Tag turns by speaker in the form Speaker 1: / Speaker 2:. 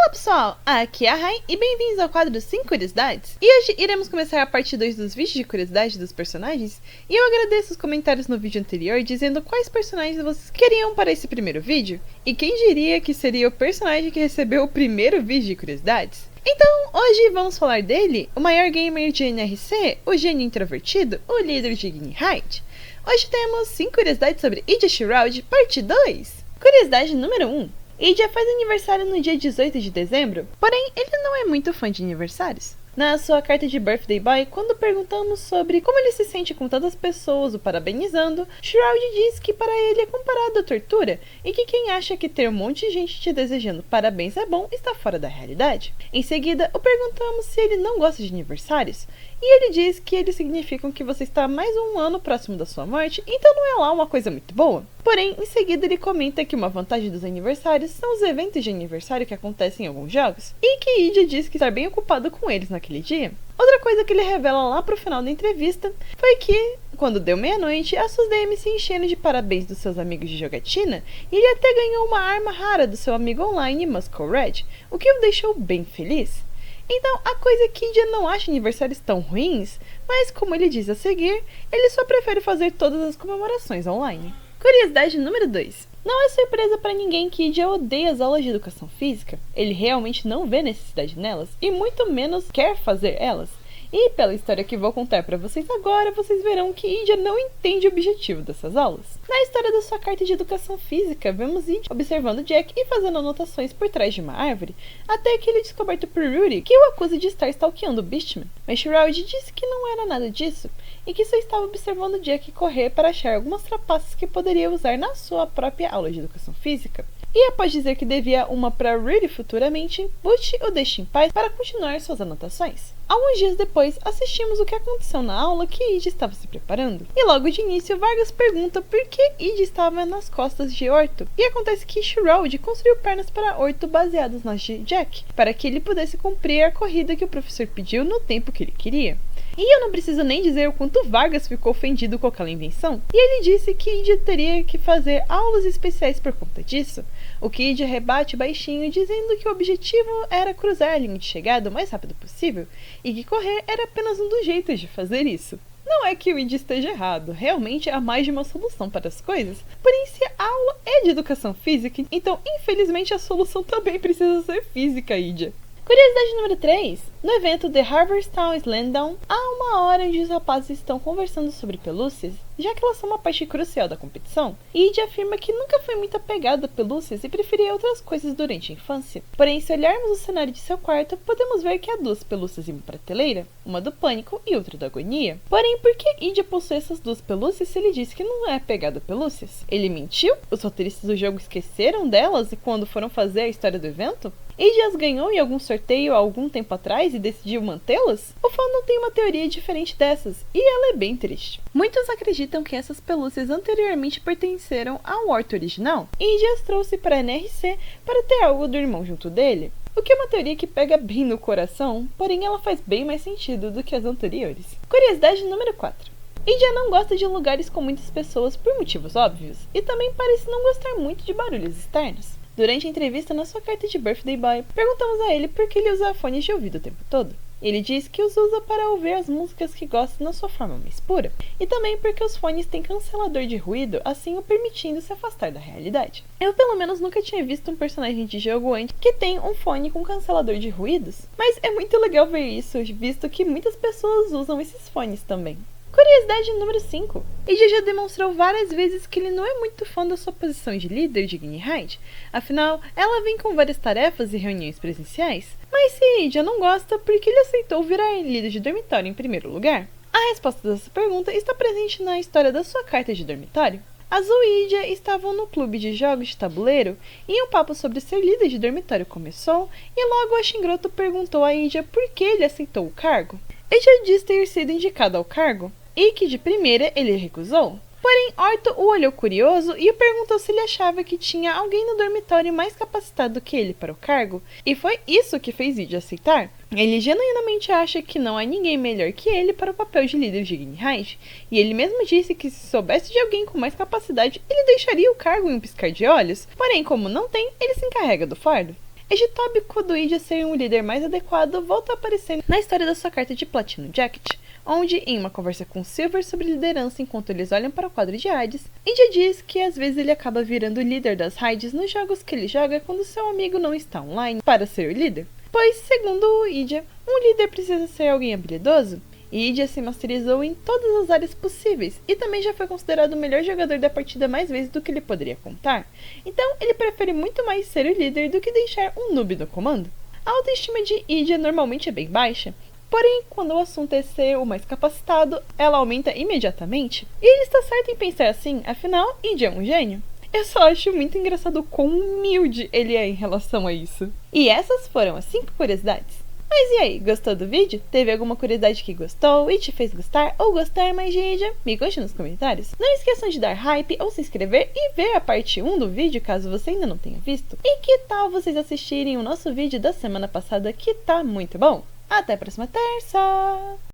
Speaker 1: Olá pessoal, aqui é a Rai e bem-vindos ao quadro 5 curiosidades. E hoje iremos começar a parte 2 dos vídeos de curiosidade dos personagens. E eu agradeço os comentários no vídeo anterior dizendo quais personagens vocês queriam para esse primeiro vídeo. E quem diria que seria o personagem que recebeu o primeiro vídeo de curiosidades? Então, hoje vamos falar dele, o maior gamer de NRC, o gênio introvertido, o líder de Ignite. Hoje temos 5 curiosidades sobre Idia Shroud, parte 2. Curiosidade número 1. Idia faz aniversário no dia 18 de dezembro, porém ele não é muito fã de aniversários. Na sua carta de Birthday Boy, quando perguntamos sobre como ele se sente com tantas pessoas o parabenizando, Shroud diz que para ele é comparado à tortura e que quem acha que ter um monte de gente te desejando parabéns é bom está fora da realidade. Em seguida, o perguntamos se ele não gosta de aniversários e ele diz que eles significam que você está mais um ano próximo da sua morte, então não é lá uma coisa muito boa. Porém, em seguida ele comenta que uma vantagem dos aniversários são os eventos de aniversário que acontecem em alguns jogos, e que Idia diz que está bem ocupado com eles naquele dia. Outra coisa que ele revela lá pro final da entrevista foi que, quando deu meia-noite, as suas DMs se encheram de parabéns dos seus amigos de jogatina, e ele até ganhou uma arma rara do seu amigo online, Muscle Red, o que o deixou bem feliz. Então, a coisa é que Idia não acha aniversários tão ruins, mas como ele diz a seguir, ele só prefere fazer todas as comemorações online. Curiosidade número 2. Não é surpresa para ninguém que Idia odeia as aulas de educação física. Ele realmente não vê necessidade nelas e muito menos quer fazer elas. E pela história que vou contar para vocês agora, vocês verão que Idia não entende o objetivo dessas aulas. Na história da sua carta de educação física, vemos Idia observando Jack e fazendo anotações por trás de uma árvore, até que ele é descoberto por Rudy, que o acusa de estar stalkeando o Beastman. Mas Shroud disse que não era nada disso, e que só estava observando Jack correr para achar algumas trapaças que poderia usar na sua própria aula de educação física. E após dizer que devia uma para Rudy futuramente, Butch o deixa em paz para continuar suas anotações. Alguns dias depois, assistimos o que aconteceu na aula que Idia estava se preparando. E logo de início, Vargas pergunta por que Idia estava nas costas de Orto. E acontece que Shroud construiu pernas para Orto baseadas nas de Jack, para que ele pudesse cumprir a corrida que o professor pediu no tempo que ele queria. E eu não preciso nem dizer o quanto Vargas ficou ofendido com aquela invenção. E ele disse que Idia teria que fazer aulas especiais por conta disso. O que Idia rebate baixinho, dizendo que o objetivo era cruzar a linha de chegada o mais rápido possível, e que correr era apenas um dos jeitos de fazer isso. Não é que o Idia esteja errado, realmente há mais de uma solução para as coisas, porém se a aula é de educação física, então infelizmente a solução também precisa ser física, Idia. Curiosidade número 3. No evento The Harvesttown Slamdown, há uma hora onde os rapazes estão conversando sobre pelúcias, já que elas são uma parte crucial da competição, e Idia afirma que nunca foi muito apegado a pelúcias e preferia outras coisas durante a infância. Porém, se olharmos o cenário de seu quarto, podemos ver que há 2 pelúcias em uma prateleira, uma do Pânico e outra da Agonia. Porém, por que Idia possui essas 2 pelúcias se ele disse que não é apegado a pelúcias? Ele mentiu? Os roteiristas do jogo esqueceram delas quando foram fazer a história do evento? Idia as ganhou em algum sorteio há algum tempo atrás e decidiu mantê-las? O fandom tem uma teoria diferente dessas, e ela é bem triste. Muitos acreditam que essas pelúcias anteriormente pertenceram ao Orto original, e Idia as trouxe para a NRC para ter algo do irmão junto dele. O que é uma teoria que pega bem no coração, porém ela faz bem mais sentido do que as anteriores. Curiosidade número 4. Idia não gosta de lugares com muitas pessoas por motivos óbvios, e também parece não gostar muito de barulhos externos. Durante a entrevista na sua carta de Birthday Boy, perguntamos a ele por que ele usa fones de ouvido o tempo todo. Ele diz que os usa para ouvir as músicas que gosta na sua forma mais pura, e também porque os fones têm cancelador de ruído, assim o permitindo se afastar da realidade. Eu pelo menos nunca tinha visto um personagem de jogo antes que tem um fone com cancelador de ruídos, mas é muito legal ver isso, visto que muitas pessoas usam esses fones também. Curiosidade número 5. Idia já demonstrou várias vezes que ele não é muito fã da sua posição de líder de Ignite, afinal, ela vem com várias tarefas e reuniões presenciais. Mas se Idia não gosta, por que ele aceitou virar líder de dormitório em primeiro lugar? A resposta dessa pergunta está presente na história da sua carta de dormitório. Azul e Idia estavam no clube de jogos de tabuleiro e um papo sobre ser líder de dormitório começou, e logo a Shingroto perguntou a Idia por que ele aceitou o cargo. Idia disse ter sido indicado ao cargo, e que de primeira ele recusou. Porém, Orto o olhou curioso e o perguntou se ele achava que tinha alguém no dormitório mais capacitado que ele para o cargo, e foi isso que fez Idia aceitar. Ele genuinamente acha que não há ninguém melhor que ele para o papel de líder de Ignite, e ele mesmo disse que se soubesse de alguém com mais capacidade, ele deixaria o cargo em um piscar de olhos, porém como não tem, ele se encarrega do fardo. Este tópico do Idia ser um líder mais adequado volta a aparecer na história da sua carta de Platinum Jacket, onde, em uma conversa com Silver sobre liderança enquanto eles olham para o quadro de Hades, Idia diz que às vezes ele acaba virando o líder das raids nos jogos que ele joga quando seu amigo não está online para ser o líder. Pois, segundo o Idia, um líder precisa ser alguém habilidoso. Idia se masterizou em todas as áreas possíveis e também já foi considerado o melhor jogador da partida mais vezes do que ele poderia contar. Então, ele prefere muito mais ser o líder do que deixar um noob no comando. A autoestima de Idia normalmente é bem baixa, porém, quando o assunto é ser o mais capacitado, ela aumenta imediatamente. E ele está certo em pensar assim, afinal, Idia é um gênio. Eu só acho muito engraçado o quão humilde ele é em relação a isso. E essas foram as 5 curiosidades. Mas e aí, gostou do vídeo? Teve alguma curiosidade que gostou e te fez gostar ou gostar mais de Idia? Me conte nos comentários. Não esqueçam de dar hype ou se inscrever e ver a parte 1 do vídeo caso você ainda não tenha visto. E que tal vocês assistirem o nosso vídeo da semana passada que tá muito bom? Até a próxima terça!